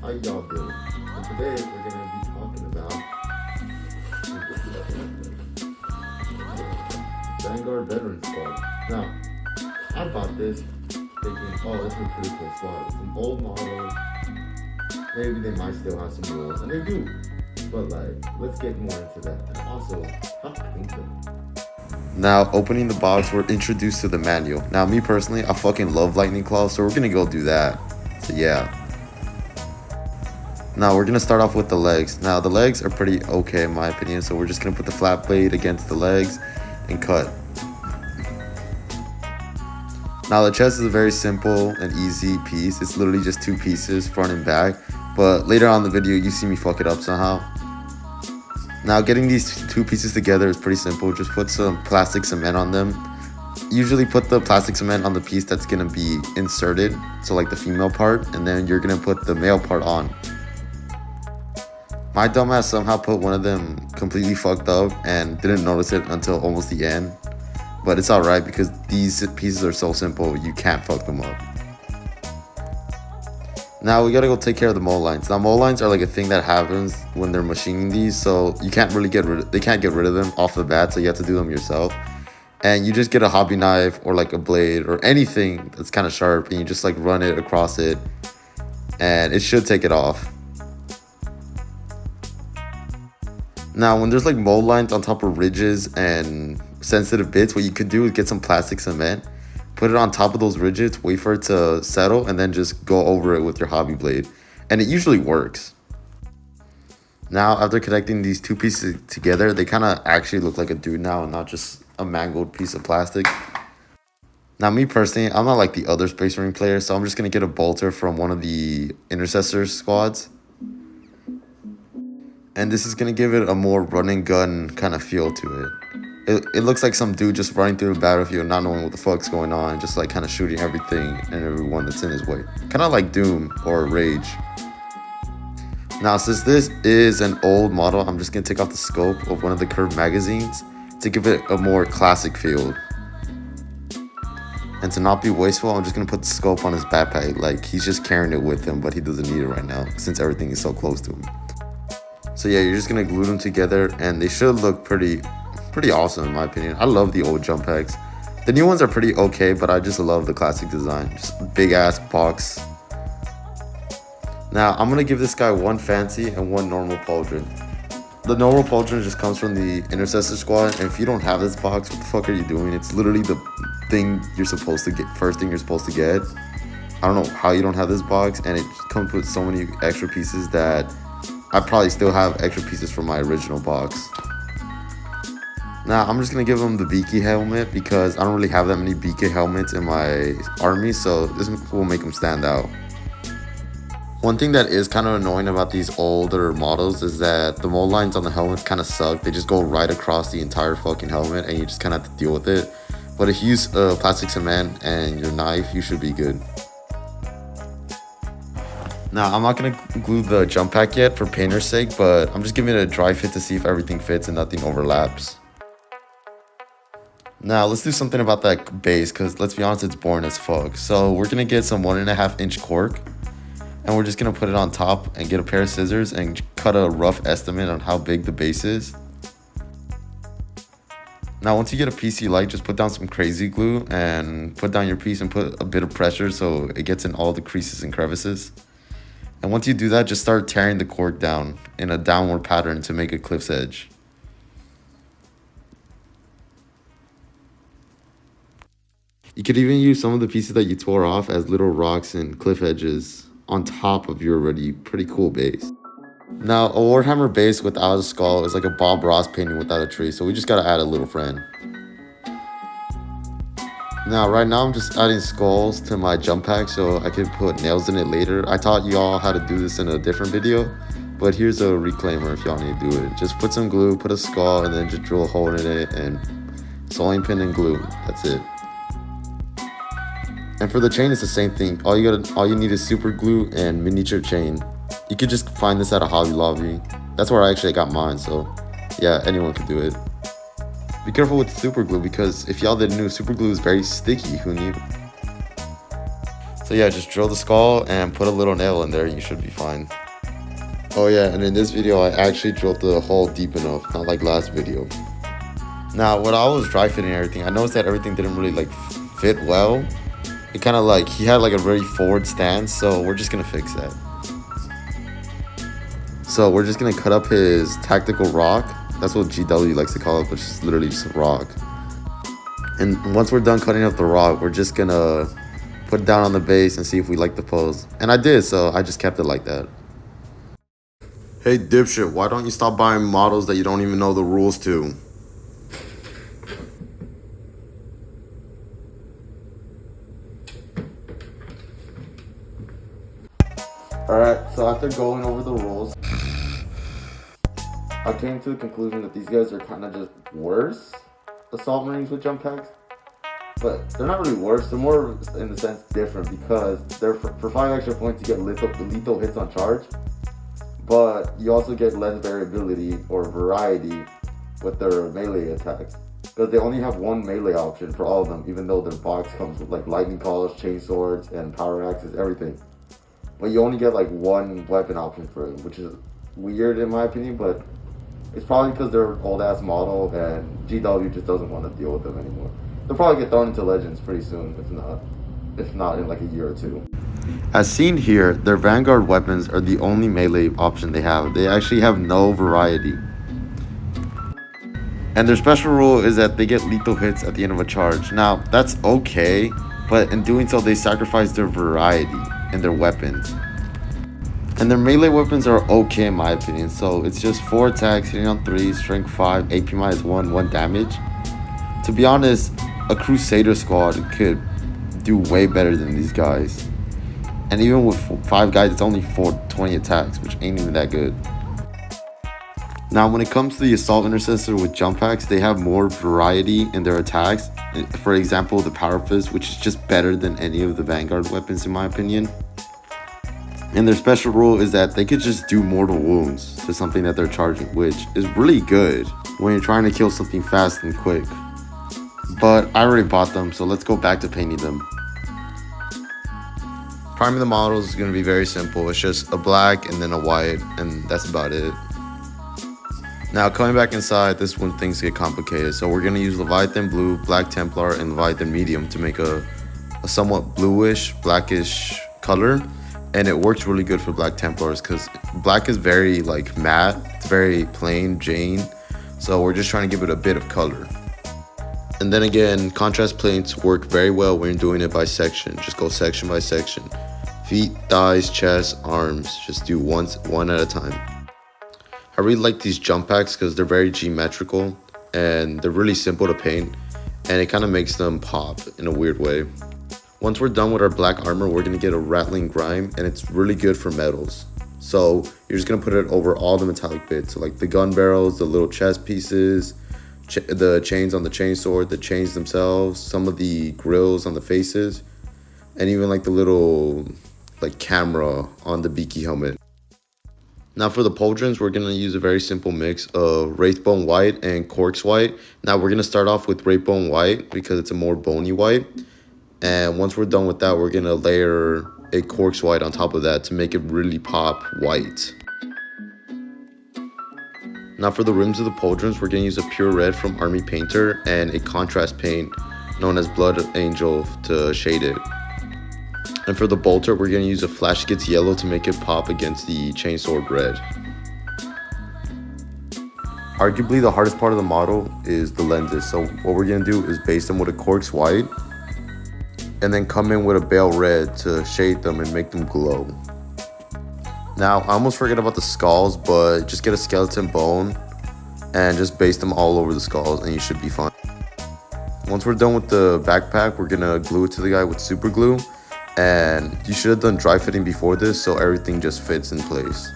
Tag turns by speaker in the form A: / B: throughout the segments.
A: How y'all doing? So today we're gonna be talking about Vanguard Veteran Squad. Now, I bought this thinking, oh, this is a pretty cool squad. It's an old model. Maybe they might still have some rules, and they do. But like, let's get more into that. And also, how to paint them. Now, opening the box, we're introduced to the manual. Now, me personally, I fucking love Lightning Claw, so we're gonna go do that. So yeah. Now, we're gonna start off with the legs. Now, the legs are pretty okay in my opinion, so we're just gonna put the flat blade against the legs and cut. Now, the chest is a very simple and easy piece. It's literally just two pieces, front and back. But later on in the video, you see me fuck it up somehow. Now, getting these two pieces together is pretty simple. Just put some plastic cement on them. Usually put the plastic cement on the piece that's gonna be inserted, so like the female part, and then you're gonna put the male part on. My dumbass somehow put one of them completely fucked up and didn't notice it until almost the end. But it's alright because these pieces are so simple, you can't fuck them up. Now we gotta go take care of the mold lines. Now mold lines are like a thing that happens when they're machining these, so you can't really they can't get rid of them off the bat, so you have to do them yourself. And you just get a hobby knife or like a blade or anything that's kind of sharp, and you just like run it across it, and it should take it off. Now when there's like mold lines on top of ridges and sensitive bits, what you could do is get some plastic cement, put it on top of those ridges, wait for it to settle, and then just go over it with your hobby blade. And it usually works. Now, after connecting these two pieces together, they kind of actually look like a dude now and not just a mangled piece of plastic. Now, me personally, I'm not like the other Space Marine players, so I'm just going to get a bolter from one of the intercessor squads. And this is going to give it a more run and gun kind of feel to it. It looks like some dude just running through the battlefield, not knowing what the fuck's going on, just like kind of shooting everything and everyone that's in his way. Kind of like Doom or Rage. Now, since this is an old model, I'm just going to take off the scope of one of the curved magazines to give it a more classic feel. And to not be wasteful, I'm just going to put the scope on his backpack. Like, he's just carrying it with him, but he doesn't need it right now since everything is so close to him. So yeah, you're just going to glue them together, and they should look pretty awesome in my opinion. I love the old jump packs. The new ones are pretty okay, but I just love the classic design. Just big ass box. Now I'm gonna give this guy one fancy and one normal pauldron. The normal pauldron just comes from the intercessor squad, and if you don't have this box, what the fuck are you doing? It's literally the thing you're supposed to get, first thing you're supposed to get. I don't know how you don't have this box, and it comes with so many extra pieces that I probably still have extra pieces from my original box. Now, I'm just going to give him the beaky helmet because I don't really have that many beaky helmets in my army, so this will make him stand out. One thing that is kind of annoying about these older models is that the mold lines on the helmets kind of suck. They just go right across the entire fucking helmet and you just kind of have to deal with it. But if you use plastic cement and your knife, you should be good. Now, I'm not going to glue the jump pack yet for painter's sake, but I'm just giving it a dry fit to see if everything fits and nothing overlaps. Now, let's do something about that base, because let's be honest, it's boring as fuck. So we're going to get some 1.5 inch cork, and we're just going to put it on top and get a pair of scissors and cut a rough estimate on how big the base is. Now, once you get a piece you like, just put down some crazy glue and put down your piece and put a bit of pressure so it gets in all the creases and crevices. And once you do that, just start tearing the cork down in a downward pattern to make a cliff's edge. You could even use some of the pieces that you tore off as little rocks and cliff edges on top of your already pretty cool base. Now, a Warhammer base without a skull is like a Bob Ross painting without a tree, so we just gotta add a little friend. Now, right now I'm just adding skulls to my jump pack so I can put nails in it later. I taught y'all how to do this in a different video, but here's a reclaimer if y'all need to do it. Just put some glue, put a skull, and then just drill a hole in it and sewing pin and glue. That's it. And for the chain, it's the same thing. All you need is super glue and miniature chain. You could just find this at a Hobby Lobby. That's where I actually got mine, so yeah, anyone could do it. Be careful with super glue because if y'all didn't know, super glue is very sticky. Who knew? So yeah, just drill the skull and put a little nail in there, you should be fine. Oh yeah, and in this video I actually drilled the hole deep enough, not like last video. Now when I was dry fitting everything, I noticed that everything didn't really like fit well. It kind of like, he had like a very forward stance, so we're just gonna fix that. So we're just gonna cut up his tactical rock. That's what GW likes to call it, but it's literally just a rock. And once we're done cutting up the rock, we're just gonna put it down on the base and see if we like the pose. And I did, so I just kept it like that. Hey dipshit, why don't you stop buying models that you don't even know the rules to? Alright, so after going over the rules, I came to the conclusion that these guys are kind of just worse assault marines with jump packs. But they're not really worse, they're more in the sense different, because they're for 5 extra points you get lethal hits on charge, but you also get less variability or variety with their melee attacks, because they only have one melee option for all of them, even though their box comes with like lightning calls, chain swords, and power axes, everything. But you only get like one weapon option for it, which is weird in my opinion, but it's probably because they're an old ass model and GW just doesn't want to deal with them anymore. They'll probably get thrown into Legends pretty soon, if not in like a year or two. As seen here, their Vanguard weapons are the only melee option they have. They actually have no variety. And their special rule is that they get lethal hits at the end of a charge. Now, that's okay, but in doing so, they sacrifice their variety in their weapons. And their melee weapons are okay in my opinion. So it's just 4 attacks, hitting on 3, strength 5, AP minus 1, 1 damage. To be honest, a Crusader squad could do way better than these guys. And even with 5 guys, it's only 420 attacks, which ain't even that good. Now, when it comes to the Assault Intercessor with jump packs, they have more variety in their attacks. For example, the Power Fist, which is just better than any of the Vanguard weapons in my opinion. And their special rule is that they could just do mortal wounds to something that they're charging, which is really good when you're trying to kill something fast and quick. But I already bought them, so let's go back to painting them. Priming the models is going to be very simple. It's just a black and then a white, and that's about it. Now, coming back inside, this is when things get complicated. So we're going to use Leviathan Blue, Black Templar, and Leviathan Medium to make a somewhat bluish, blackish color. And it works really good for Black Templars because black is very like matte. It's very plain Jane. So we're just trying to give it a bit of color. And then again, contrast paints work very well when you're doing it by section. Just go section by section. Feet, thighs, chest, arms. Just do one at a time. I really like these jump packs because they're very geometrical and they're really simple to paint. And it kind of makes them pop in a weird way. Once we're done with our black armor, we're going to get a rattling grime, and it's really good for metals. So you're just going to put it over all the metallic bits. So like the gun barrels, the little chest pieces, the chains on the chainsword, the chains themselves, some of the grills on the faces, and even like the little like camera on the beaky helmet. Now for the pauldrons, we're going to use a very simple mix of Wraithbone White and Corpse White. Now we're going to start off with Wraithbone White because it's a more bony white. And once we're done with that, we're going to layer a Corpse White on top of that to make it really pop white. Now for the rims of the pauldrons, we're going to use a pure red from Army Painter and a contrast paint known as Blood Angel to shade it. And for the bolter, we're going to use a Flash Gets Yellow to make it pop against the chainsword red. Arguably the hardest part of the model is the lenses. So what we're going to do is base them with a Corpse White and then come in with a Bale Red to shade them and make them glow. Now, I almost forget about the skulls, but just get a skeleton bone and just base them all over the skulls and you should be fine. Once we're done with the backpack, we're gonna glue it to the guy with super glue, and you should have done dry fitting before this so everything just fits in place.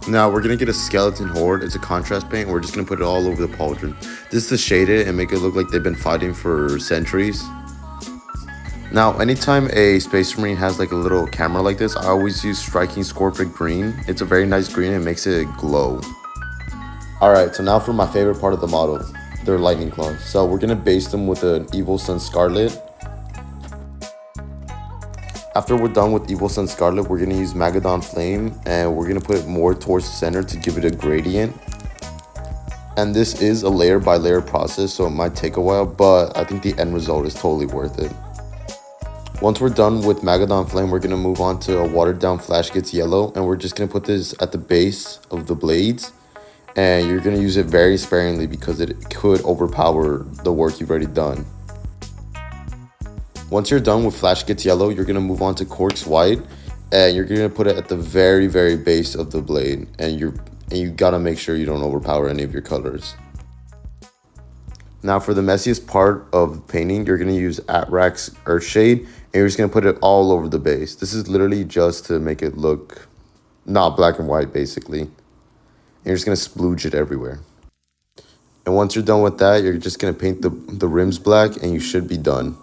A: Now we're gonna get a skeleton horde. It's a contrast paint. We're just gonna put it all over the pauldron. This is to shade it and make it look like they've been fighting for centuries. Now, anytime a Space Marine has like a little camera like this, I always use Striking Scorpion Green. It's a very nice green and it makes it glow. Alright, so now for my favorite part of the model, their lightning claws. So we're gonna base them with an Evil Sun Scarlet. After we're done with Evil Sun Scarlet, we're going to use Magadon Flame, and we're going to put it more towards the center to give it a gradient. And this is a layer by layer process, so it might take a while, but I think the end result is totally worth it. Once we're done with Magadon Flame, we're going to move on to a watered down Flash Gets Yellow, and we're just going to put this at the base of the blades. And you're going to use it very sparingly because it could overpower the work you've already done. Once you're done with Flash Gets Yellow, you're going to move on to Quartz White, and you're going to put it at the very, very base of the blade, and you got to make sure you don't overpower any of your colors. Now for the messiest part of painting, you're going to use Atrax Earthshade, and you're just going to put it all over the base. This is literally just to make it look not black and white, basically. And you're just going to splooge it everywhere. And once you're done with that, you're just going to paint the rims black, and you should be done.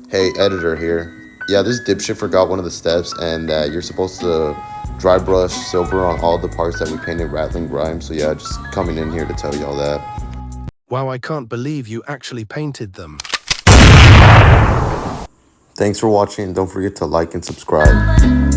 A: Hey, editor here. Yeah, this dipshit forgot one of the steps, and that you're supposed to dry brush silver on all the parts that we painted rattling grime. So yeah, just coming in here to tell y'all that.
B: Wow, I can't believe you actually painted them.
A: Thanks for watching, and don't forget to like and subscribe.